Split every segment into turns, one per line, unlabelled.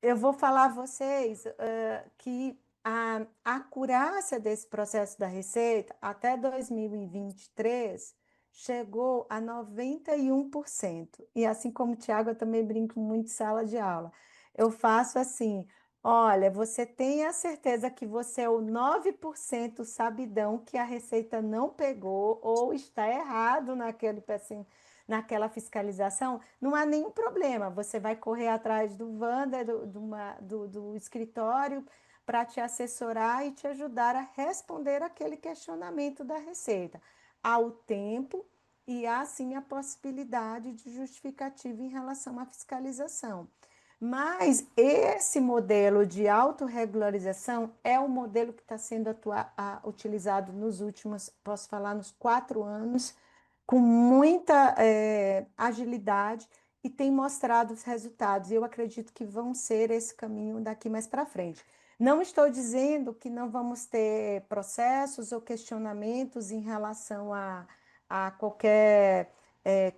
eu vou falar a vocês que a acurácia desse processo da Receita até 2023 chegou a 91%. E assim como o Tiago, eu também brinco muito em sala de aula. Eu faço assim: olha, você tem a certeza que você é o 9% sabidão que a Receita não pegou ou está errado naquela fiscalização, não há nenhum problema. Você vai correr atrás do Wander, do escritório, para te assessorar e te ajudar a responder aquele questionamento da Receita. Há o tempo e há sim a possibilidade de justificativa em relação à fiscalização. Mas esse modelo de autorregularização é o modelo que está sendo utilizado nos últimos, posso falar, nos 4 anos, com muita agilidade e tem mostrado os resultados. E eu acredito que vão ser esse caminho daqui mais para frente. Não estou dizendo que não vamos ter processos ou questionamentos em relação a qualquer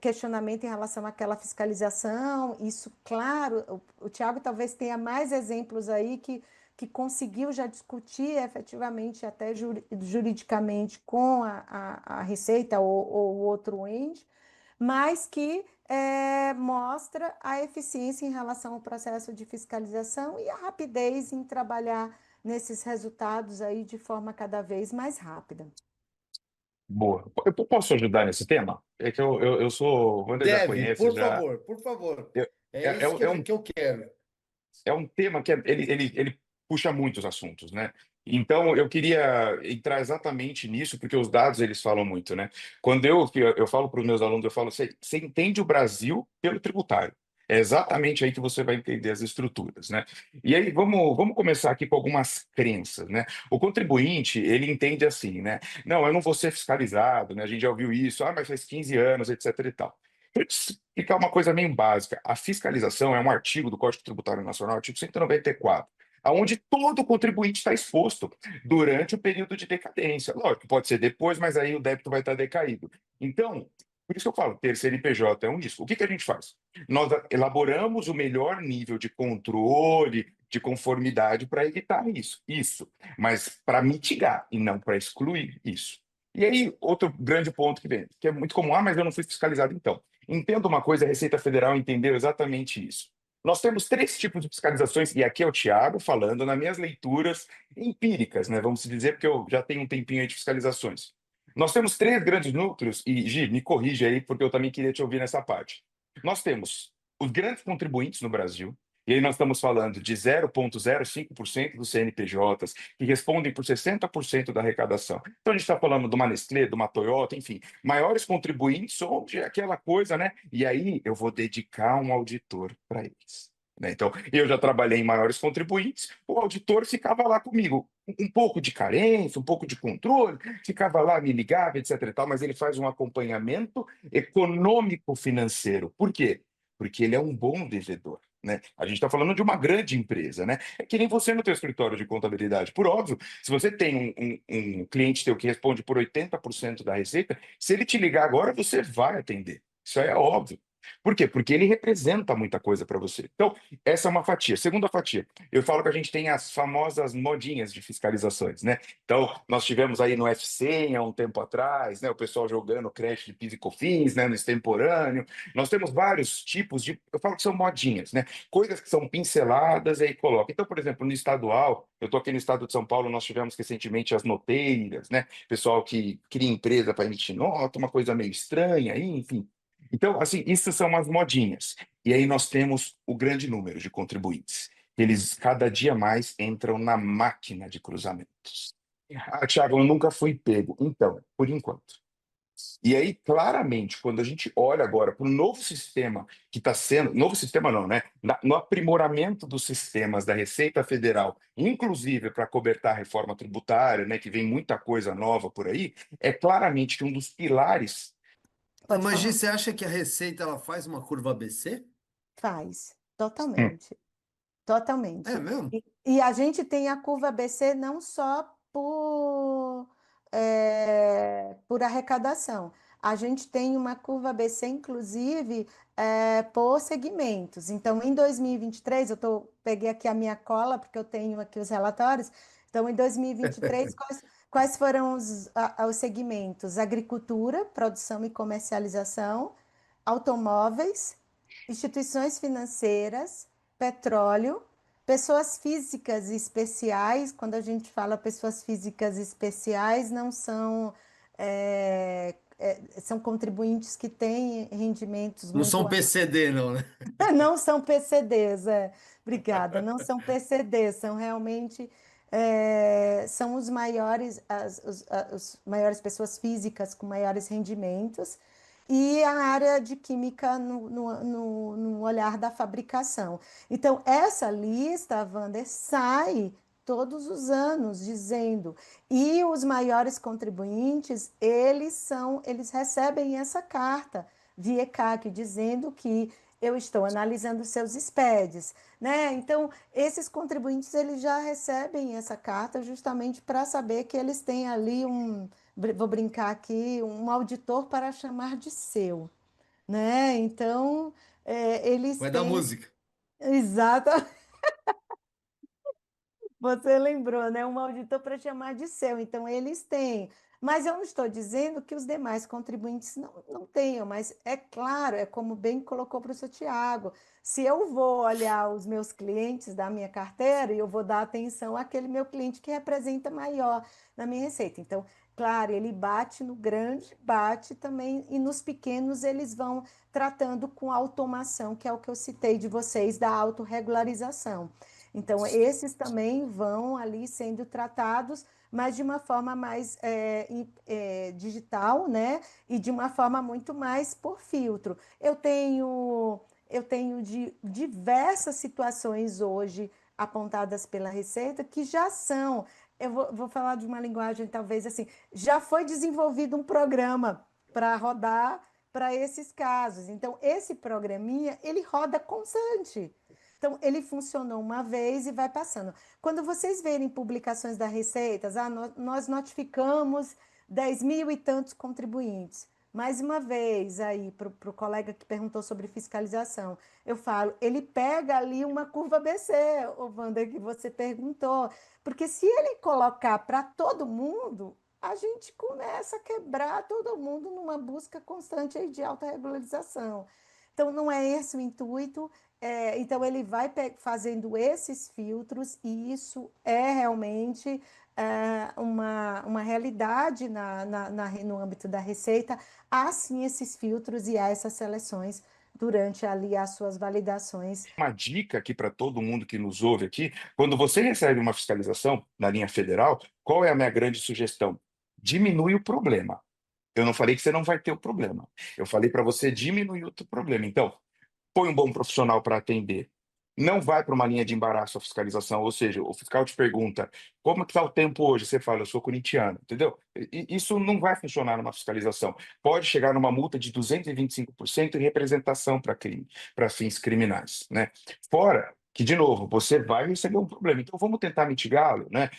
questionamento em relação àquela fiscalização. Isso, claro, o Tiago talvez tenha mais exemplos aí que conseguiu já discutir efetivamente, até juridicamente, com a Receita ou outro ente, mas que mostra a eficiência em relação ao processo de fiscalização e a rapidez em trabalhar nesses resultados aí de forma cada vez mais rápida.
Boa. Eu posso ajudar nesse tema? É que eu sou, o Wander já
Deve,
conhece,
por
já.
favor, por favor.
eu-
É
é, é,
isso
um, é um
que eu quero.
é um tema que ele puxa muitos assuntos, né? Então, eu queria entrar exatamente nisso, porque os dados eles falam muito, né? Quando eu falo para os meus alunos, eu falo, você entende o Brasil pelo tributário. É exatamente aí que você vai entender as estruturas, né? E aí, vamos começar aqui com algumas crenças, né? O contribuinte, ele entende assim, né? Não, eu não vou ser fiscalizado, né? A gente já ouviu isso, mas faz 15 anos, etc e tal. Explicar uma coisa meio básica. A fiscalização é um artigo do Código Tributário Nacional, artigo 194, onde todo contribuinte está exposto durante o período de decadência. Lógico, pode ser depois, mas aí o débito vai estar decaído. Então, por isso que eu falo, ter CNPJ é um risco. O que a gente faz? Nós elaboramos o melhor nível de controle, de conformidade para evitar isso, mas para mitigar e não para excluir isso. E aí, outro grande ponto que vem, que é muito comum, mas eu não fui fiscalizado então. Entenda uma coisa, a Receita Federal entendeu exatamente isso. Nós temos três tipos de fiscalizações, e aqui é o Tiago falando nas minhas leituras empíricas, né? Vamos dizer, porque eu já tenho um tempinho aí de fiscalizações. Nós temos três grandes núcleos, e Gi, me corrige aí, porque eu também queria te ouvir nessa parte. Nós temos os grandes contribuintes no Brasil, e aí nós estamos falando de 0,05% dos CNPJs, que respondem por 60% da arrecadação. Então a gente está falando de uma Nestlé, de uma Toyota, enfim, maiores contribuintes, onde é aquela coisa, né? E aí eu vou dedicar um auditor para eles. Né? Então, eu já trabalhei em maiores contribuintes, o auditor ficava lá comigo, um pouco de carência, um pouco de controle, ficava lá, me ligava, etc e tal, mas ele faz um acompanhamento econômico-financeiro. Por quê? Porque ele é um bom devedor. Né? A gente está falando de uma grande empresa, né? É que nem você no teu escritório de contabilidade. Por óbvio, se você tem um cliente teu que responde por 80% da receita, se ele te ligar agora, você vai atender. Isso aí é óbvio. Por quê? Porque ele representa muita coisa para você. Então, essa é uma fatia. Segunda fatia, eu falo que a gente tem as famosas modinhas de fiscalizações, né? Então, nós tivemos aí no F100 há um tempo atrás, né? O pessoal jogando crédito de PIS e COFINS, né? No extemporâneo. Nós temos vários tipos de, eu falo que são modinhas, né? Coisas que são pinceladas e aí coloca. Então, por exemplo, no estadual, eu estou aqui no estado de São Paulo, nós tivemos recentemente as noteiras, né? Pessoal que cria empresa para emitir nota, uma coisa meio estranha, aí, enfim. Então, assim, isso são as modinhas. E aí nós temos o grande número de contribuintes. Eles cada dia mais entram na máquina de cruzamentos. Ah, Thiago, eu nunca fui pego. Então, por enquanto. E aí, claramente, quando a gente olha agora para o novo sistema que está sendo, novo sistema não, né? No aprimoramento dos sistemas da Receita Federal, inclusive para cobertar a reforma tributária, né? Que vem muita coisa nova por aí, é claramente que um dos pilares.
Pode
Mas, Gi,
falar?
você acha que a Receita ela faz uma curva ABC?
Faz,
Hum,
totalmente.
É
Totalmente.
mesmo?
E a gente tem a curva BC não só por arrecadação. a gente tem uma curva ABC, inclusive, por segmentos. Então, em 2023, peguei aqui a minha cola, porque eu tenho aqui os relatórios. Então, em 2023, quais foram os segmentos? Agricultura, produção e comercialização, automóveis, instituições financeiras, petróleo, pessoas físicas especiais. Quando a gente fala pessoas físicas especiais, não são, são contribuintes que têm rendimentos
Não
muito
são
altos.
PCD, não, né?
Não são PCDs, obrigada. Não são PCDs, são realmente são os maiores, os maiores pessoas físicas com maiores rendimentos e a área de química no olhar da fabricação. Então, essa lista, Wander, sai todos os anos dizendo, e os maiores contribuintes, eles recebem essa carta via ECAC, dizendo que eu estou analisando seus SPEDs, né? Então, esses contribuintes, eles já recebem essa carta justamente para saber que eles têm ali vou brincar aqui, um auditor para chamar de seu, né? Então, eles
Vai dar
têm,
música.
exato, você lembrou, né? Um auditor para chamar de seu. Então, eles têm. Mas eu não estou dizendo que os demais contribuintes não tenham, mas é claro, é como bem colocou o professor Tiago. Se eu vou olhar os meus clientes da minha carteira, e eu vou dar atenção àquele meu cliente que representa maior na minha receita. Então, claro, ele bate no grande, bate também, e nos pequenos eles vão tratando com automação, que é o que eu citei de vocês, da autorregularização. Então, esses também vão ali sendo tratados, mas de uma forma mais digital, né? E de uma forma muito mais por filtro. Eu tenho diversas situações hoje apontadas pela Receita que já são, eu vou falar de uma linguagem talvez assim, já foi desenvolvido um programa para rodar para esses casos. Então, esse programinha, ele roda constante. Então, ele funcionou uma vez e vai passando. Quando vocês verem publicações da Receita, nós notificamos 10 mil e tantos contribuintes. Mais uma vez, aí, para o colega que perguntou sobre fiscalização, eu falo, ele pega ali uma curva ABC, o Wander, que você perguntou, porque se ele colocar para todo mundo, a gente começa a quebrar todo mundo numa busca constante aí de alta regularização. Então, não é esse o intuito. Então, ele vai fazendo esses filtros, e isso é realmente uma realidade no âmbito da Receita. Há sim esses filtros e há essas seleções durante ali as suas validações.
Uma dica aqui para todo mundo que nos ouve aqui: quando você recebe uma fiscalização na linha federal, qual é a minha grande sugestão? Diminui o problema. Eu não falei que você não vai ter o problema. Eu falei para você diminuir o teu problema. Então, põe um bom profissional para atender. Não vai para uma linha de embaraço a fiscalização, ou seja, o fiscal te pergunta como que está o tempo hoje? Você fala, eu sou corintiano, entendeu? Isso não vai funcionar numa fiscalização. Pode chegar numa multa de 225% em representação para crime, para fins criminais, né? Fora que, de novo, você vai receber um problema. Então, vamos tentar mitigá-lo, né?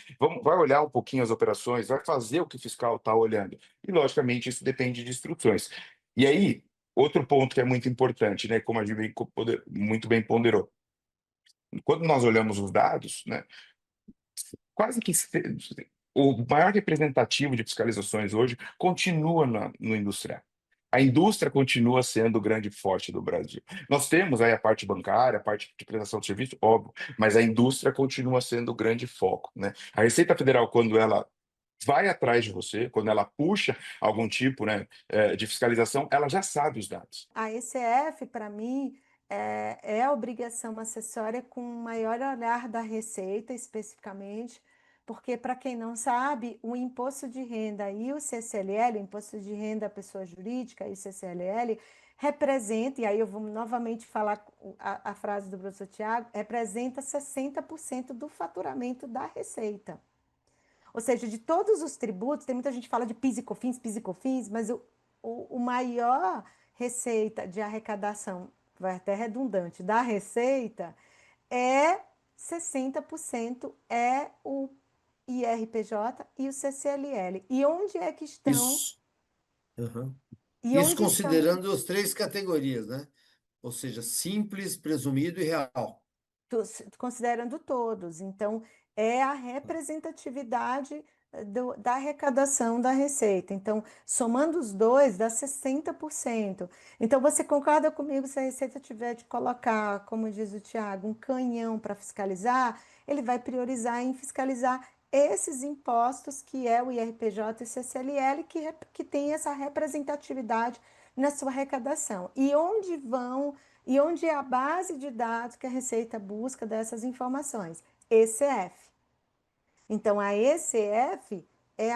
Vai olhar um pouquinho as operações, vai fazer o que o fiscal está olhando. E, logicamente, isso depende de instruções. E aí, outro ponto que é muito importante, né, como a gente muito bem ponderou, quando nós olhamos os dados, né, quase que o maior representativo de fiscalizações hoje continua no industrial. A indústria continua sendo o grande forte do Brasil. Nós temos aí a parte bancária, a parte de prestação de serviço, óbvio, mas a indústria continua sendo o grande foco, né? A Receita Federal, quando ela vai atrás de você, quando ela puxa algum tipo, né, de fiscalização, ela já sabe os dados.
A ECF, para mim, é a obrigação acessória com o maior olhar da Receita, especificamente, porque, para quem não sabe, o imposto de renda e o CCLL, o imposto de renda à pessoa jurídica e o CCLL, representa, e aí eu vou novamente falar a frase do professor Tiago, representa 60% do faturamento da Receita. Ou seja, de todos os tributos, tem muita gente que fala de PIS e COFINS, mas o maior receita de arrecadação, vai até redundante, da receita é 60% é o IRPJ e o CCLL. E onde é que estão
Isso. Uhum.
E
Isso
onde estão
considerando as três categorias, né? Ou seja, simples, presumido e real.
considerando todos. Então, é a representatividade da arrecadação da receita. Então, somando os dois, dá 60%. Então, você concorda comigo se a Receita tiver de colocar, como diz o Tiago, um canhão para fiscalizar, ele vai priorizar em fiscalizar esses impostos que é o IRPJ e CCLL, que tem essa representatividade na sua arrecadação. E onde é a base de dados que a Receita busca dessas informações? ECF. Então, a ECF é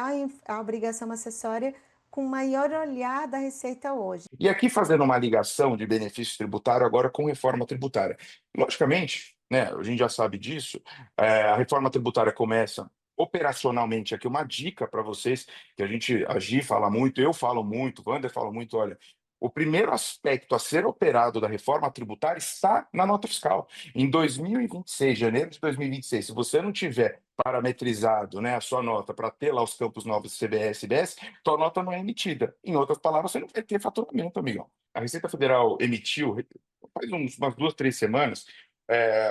a obrigação acessória com maior olhar da Receita hoje.
E aqui fazendo uma ligação de benefício tributário agora com reforma tributária. Logicamente, né, a gente já sabe disso, a reforma tributária começa operacionalmente aqui uma dica para vocês, que a Gi fala muito, eu falo muito, o Wander fala muito, olha, o primeiro aspecto a ser operado da reforma tributária está na nota fiscal. Em 2026, janeiro de 2026, se você não tiver parametrizado, né, a sua nota para ter lá os campos novos CBS e IBS, tua nota não é emitida. Em outras palavras, você não vai ter faturamento, amigão. A Receita Federal emitiu, faz umas 2, 3 semanas,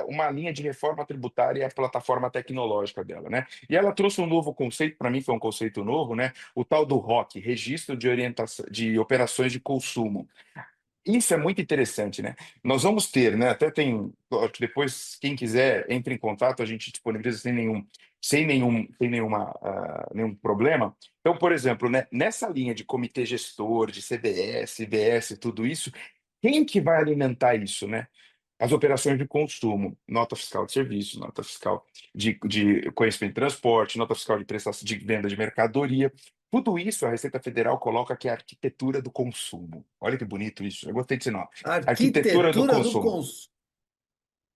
uma linha de reforma tributária e a plataforma tecnológica dela, né? E ela trouxe um novo conceito, para mim foi um conceito novo, né? O tal do ROC, Registro de Orientação de Operações de Consumo. Isso é muito interessante, né? Nós vamos ter, né? Até tem, depois, quem quiser, entre em contato, a gente disponibiliza nenhum problema. Então, por exemplo, né, nessa linha de comitê gestor, de CDS, IBS, tudo isso, quem que vai alimentar isso, né? As operações de consumo, nota fiscal de serviço, nota fiscal de conhecimento de transporte, nota fiscal de prestação de venda de mercadoria. Tudo isso a Receita Federal coloca que é a arquitetura do consumo. Olha que bonito isso. Eu gostei desse nome. Arquitetura do
Arquitetura do
consumo.
consumo.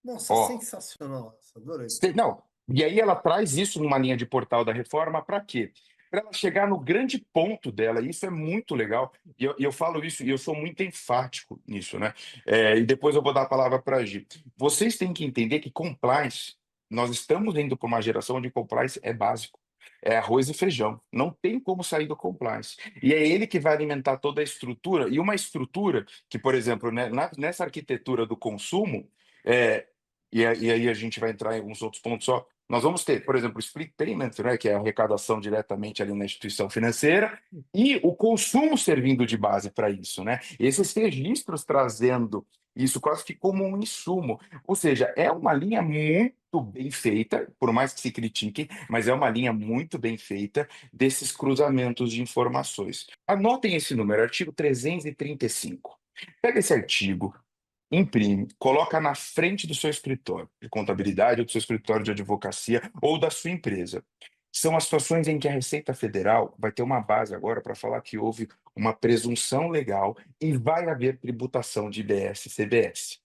Nossa,
Ó,
sensacional. Adorei.
não. E aí ela traz isso numa linha de portal da reforma para quê? Para ela chegar no grande ponto dela. E isso é muito legal. E eu falo isso e eu sou muito enfático nisso, né? E depois eu vou dar a palavra para a Gi. Vocês têm que entender que compliance, nós estamos indo para uma geração onde compliance é básico. É arroz e feijão. Não tem como sair do compliance. E é ele que vai alimentar toda a estrutura. E uma estrutura que, por exemplo, né, nessa arquitetura do consumo, é, e aí a gente vai entrar em alguns outros pontos só. Nós vamos ter, por exemplo, o split payment, né, que é a arrecadação diretamente ali na instituição financeira, e o consumo servindo de base para isso, né? Esses registros trazendo isso quase que como um insumo. Ou seja, é uma linha muito bem feita, por mais que se critique, mas é uma linha muito bem feita desses cruzamentos de informações. Anotem esse número, artigo 335. Pega esse artigo, imprime, coloca na frente do seu escritório de contabilidade ou do seu escritório de advocacia ou da sua empresa. São as situações em que a Receita Federal vai ter uma base agora para falar que houve uma presunção legal e vai haver tributação de IBS e CBS.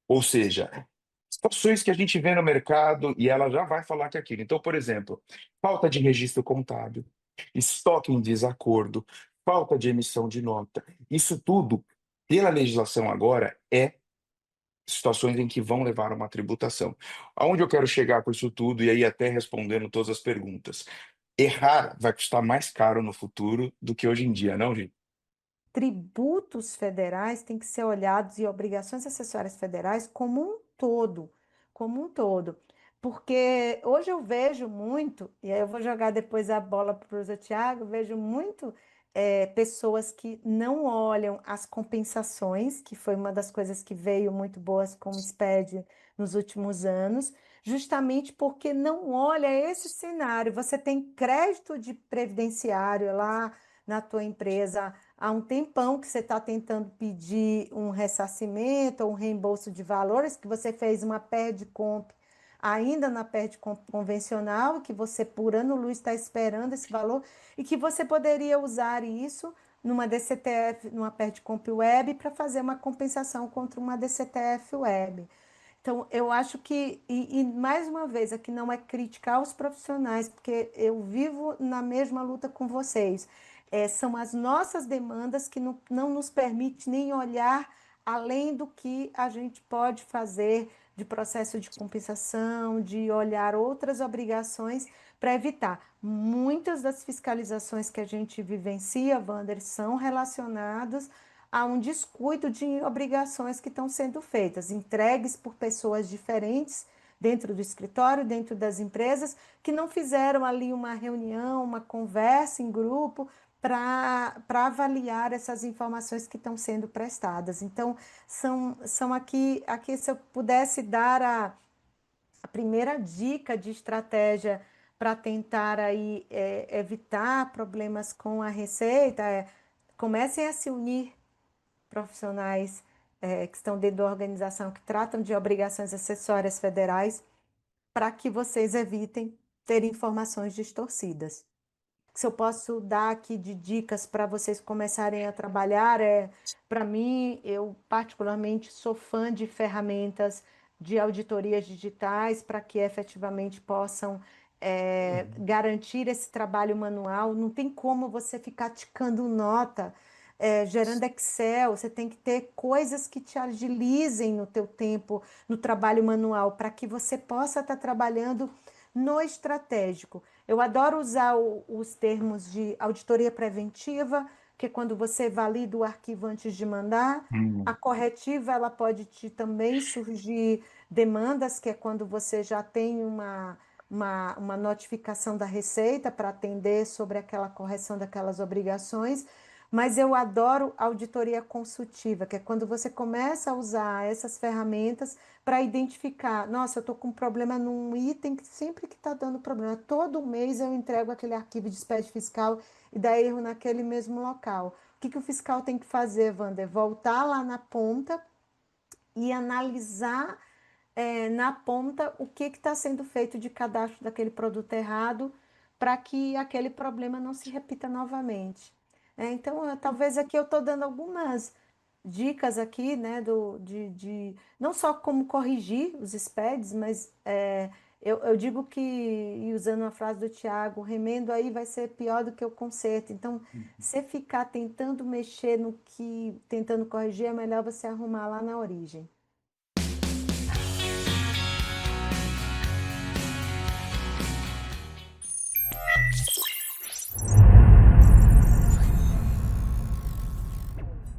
Ou seja, situações que a gente vê no mercado e ela já vai falar que é aquilo. Então, por exemplo, falta de registro contábil, estoque em desacordo, falta de emissão de nota. Isso tudo, pela legislação agora, é situações em que vão levar a uma tributação. Aonde eu quero chegar com isso tudo, e aí até respondendo todas as perguntas. Errar vai custar mais caro no futuro do que hoje em dia, não, gente?
Tributos federais têm que ser olhados e obrigações acessórias federais como um todo. Porque hoje eu vejo muito, e aí eu vou jogar depois a bola para o Zé Thiago, vejo muito pessoas que não olham as compensações, que foi uma das coisas que veio muito boas com o SPED nos últimos anos, justamente porque não olha esse cenário. Você tem crédito de previdenciário lá na tua empresa há um tempão que você está tentando pedir um ressarcimento ou um reembolso de valores, que você fez uma PED-COMP ainda na PED-COMP convencional, que você por ano-luz está esperando esse valor, e que você poderia usar isso numa DCTF, numa PED-COMP web, para fazer uma compensação contra uma DCTF web. Então, eu acho que, mais uma vez, aqui não é criticar os profissionais, porque eu vivo na mesma luta com vocês. São as nossas demandas que não nos permitem nem olhar além do que a gente pode fazer de processo de compensação, de olhar outras obrigações para evitar. Muitas das fiscalizações que a gente vivencia, Wander, são relacionadas a um descuido de obrigações que estão sendo feitas, entregues por pessoas diferentes dentro do escritório, dentro das empresas, que não fizeram ali uma reunião, uma conversa em grupo para avaliar essas informações que estão sendo prestadas. Então, são aqui se eu pudesse dar a primeira dica de estratégia para tentar aí evitar problemas com a Receita comecem a se unir profissionais que estão dentro da organização que tratam de obrigações acessórias federais para que vocês evitem ter informações distorcidas. Se eu posso dar aqui de dicas para vocês começarem a trabalhar, para mim, eu particularmente sou fã de ferramentas de auditorias digitais para que efetivamente possam garantir esse trabalho manual. Não tem como você ficar ticando nota, gerando Excel. Você tem que ter coisas que te agilizem no teu tempo, no trabalho manual, para que você possa estar trabalhando no estratégico. Eu adoro usar os termos de auditoria preventiva, que é quando você valida o arquivo antes de mandar. A corretiva, ela pode também surgir demandas, que é quando você já tem uma notificação da Receita para atender sobre aquela correção daquelas obrigações. Mas eu adoro auditoria consultiva, que é quando você começa a usar essas ferramentas para identificar, nossa, eu estou com um problema num item que sempre que está dando problema. Todo mês eu entrego aquele arquivo de despede fiscal e dá erro naquele mesmo local. O que o fiscal tem que fazer, Wander? Voltar lá na ponta e analisar na ponta o que está sendo feito de cadastro daquele produto errado para que aquele problema não se repita novamente. Então, talvez aqui eu estou dando algumas dicas aqui, né, não só como corrigir os SPEDs, mas eu digo que, e usando a frase do Tiago, o remendo aí vai ser pior do que o conserto. Então, se ficar tentando mexer no que, tentando corrigir, é melhor você arrumar lá na origem.